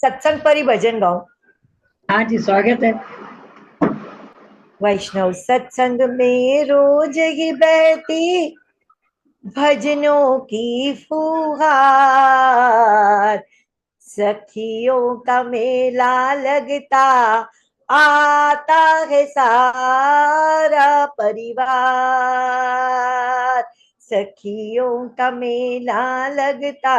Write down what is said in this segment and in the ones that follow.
सत्संग पर ही भजन गाओ। हाँ जी, स्वागत है। वैष्णव सत्संग में रोज ही बहती भजनों की फुहार, सखियों का मेला लगता आता है सारा परिवार। सखियों का मेला लगता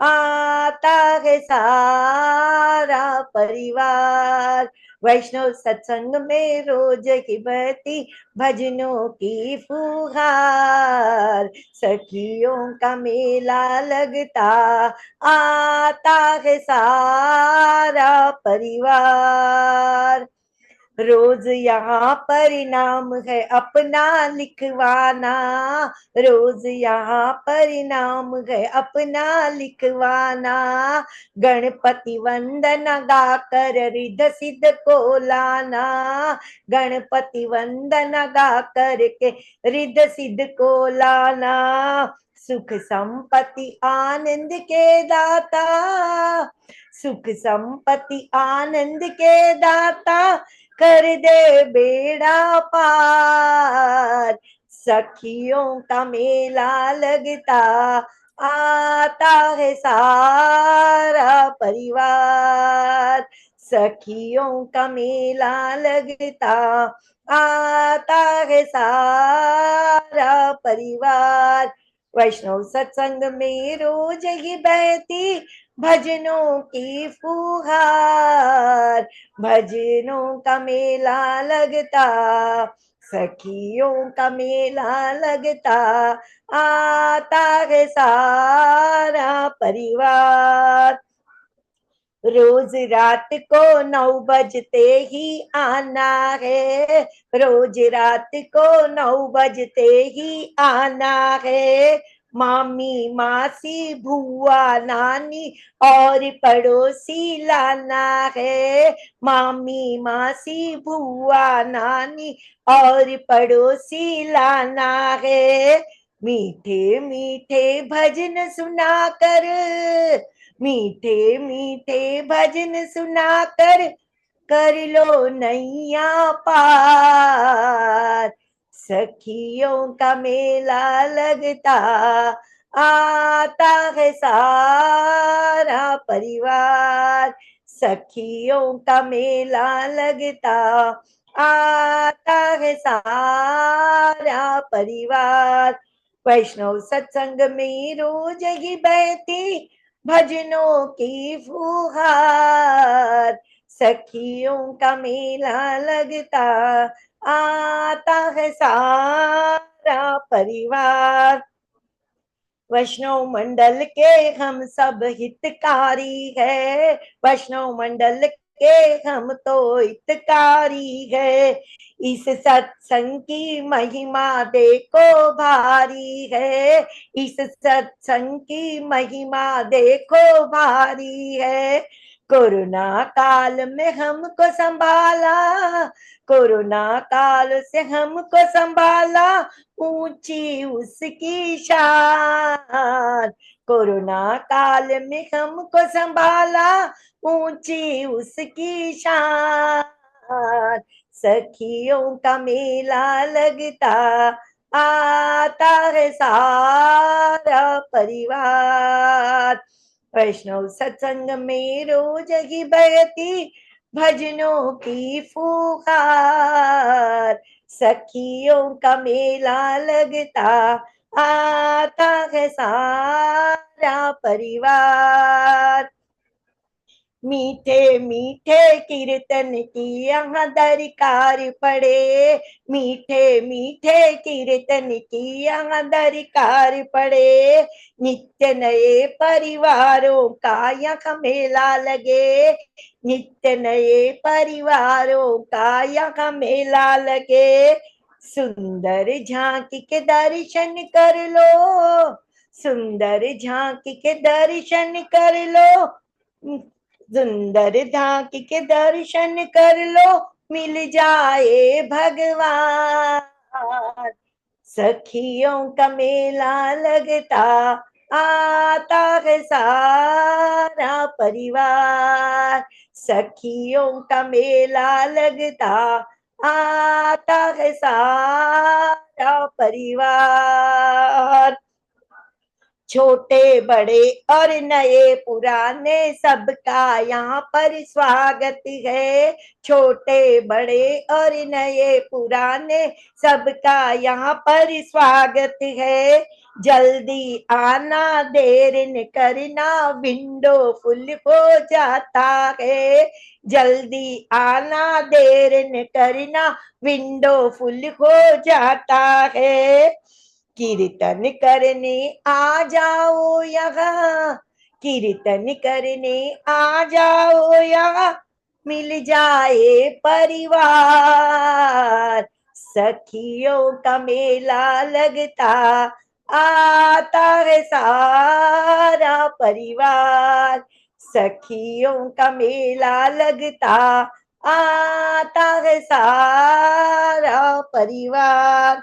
आता है सारा परिवार। वैष्णव सत्संग में रोज की बहती भजनों की फुहार, सखियों का मेला लगता आता है सारा परिवार। रोज यहाँ परिणाम है अपना लिखवाना, रोज यहाँ परिणाम है अपना लिखवाना। गणपति वंदना गाकर रिद्ध सिद्ध को लाना, गणपति वंदना गाकर के रिद्ध सिद्ध को लाना। सुख संपत्ति आनंद के दाता, सुख संपत्ति आनंद के दाता, कर दे बेड़ा पार। सखियों का मेला लगता आता है सारा परिवार, सखियों का मेला लगता आता है सारा परिवार। वैष्णव सत्संग में रोज ही बहती भजनों की फुहार, भजनों का मेला लगता सखियों का मेला लगता आता है सारा परिवार। रोज रात को 9 बजते ही आना है, रोज रात को 9 बजते ही आना है। मामी मासी भुआ नानी और पड़ोसी लाना है, मामी मासी भुआ नानी और पड़ोसी लाना है। मीठे मीठे भजन सुनाकर, मीठे मीठे भजन सुनाकर कर लो नैया पार। सखियों का मेला लगता आता है सारा परिवार, सखियों का मेला लगता आता है सारा परिवार। वैष्णव सत्संग में रोज ही बहती भजनों की फुहार, सखियों का मेला लगता आता है सारा परिवार। वैष्णव मंडल के हम सब हितकारी है, वैष्णव मंडल के हम तो हितकारी है। इस सत्संग की महिमा देखो भारी है, इस सत्संग की महिमा देखो भारी है। कोरोना काल में हमको संभाला, कोरोना काल से हमको संभाला, ऊंची उसकी शान। कोरोना काल में हमको संभाला, ऊंची उसकी शान। सखियों का मेला लगता आता है सारा परिवार। वैष्णव सत्संग में रोज ही बहती भजनों की फुहार, सखियों का मेला लगता आता है सारा परिवार। मीठे मीठे कीर्तन की यहाँ दरकार पड़े, मीठे मीठे कीर्तन की यहाँ दरकार पड़े। नित्य नए परिवारों का यहाँ मेला लगे, नित्य नए परिवारों का यहाँ मेला लगे। सुंदर झांकी के दर्शन कर लो, सुंदर झांकी के दर्शन कर लो, सुंदर झांकी के दर्शन कर लो, मिल जाए भगवान। सखियों का मेला लगता आता है सारा सारा परिवार, सखियों का मेला लगता आता है सारा परिवार। छोटे बड़े और नए पुराने सबका यहाँ पर स्वागत है। छोटे बड़े और नए पुराने सबका यहाँ पर स्वागत है। जल्दी आना देर न करना विंडो फुल हो जाता है। जल्दी आना देर न करना विंडो फुल हो जाता है। कीर्तन करने आ जाओ यहाँ, कीर्तन करने आ जाओ यहाँ, मिल जाए परिवार। सखियों का मेला लगता आता है सारा परिवार। सखियों का मेला लगता आता है सारा परिवार।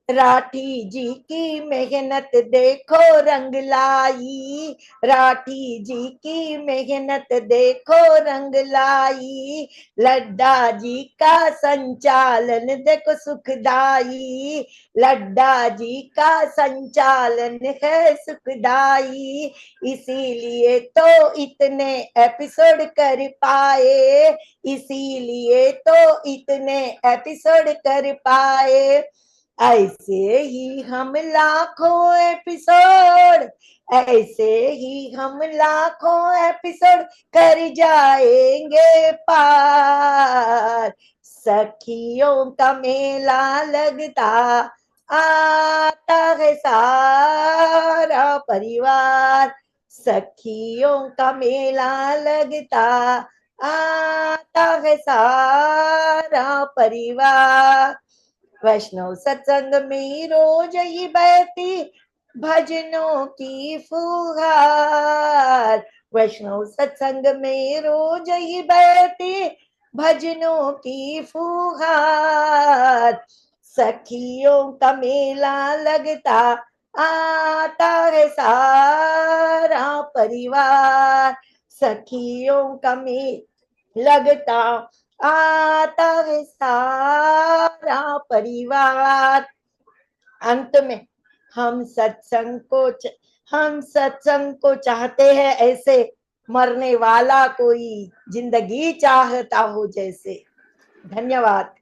राठी जी की मेहनत देखो रंग लाई। राठी जी की मेहनत देखो रंग लाई। लड्डा जी का संचालन देखो सुखदाई। लड्डा जी का संचालन है सुखदाई। इसीलिए तो इतने एपिसोड कर पाए। इसीलिए तो इतने एपिसोड कर पाए। ऐसे ही हम लाखों एपिसोड, ऐसे ही हम लाखों एपिसोड कर जाएंगे पार। सखियों का मेला लगता आता है सारा परिवार। सखियों का मेला लगता आता है सारा परिवार। वैष्णव सत्संग में रोज ही बहती भजनों की फुहार। वैष्णव सत्संग में रोज ही बहती भजनों की फुहार। सखियों का मेला लगता आता है सारा परिवार। सखियों का मेला लगता आता है सारा परिवार। अंत में हम सत्संग को हम सत्संग को चाहते हैं ऐसे, मरने वाला कोई जिंदगी चाहता हो जैसे। धन्यवाद।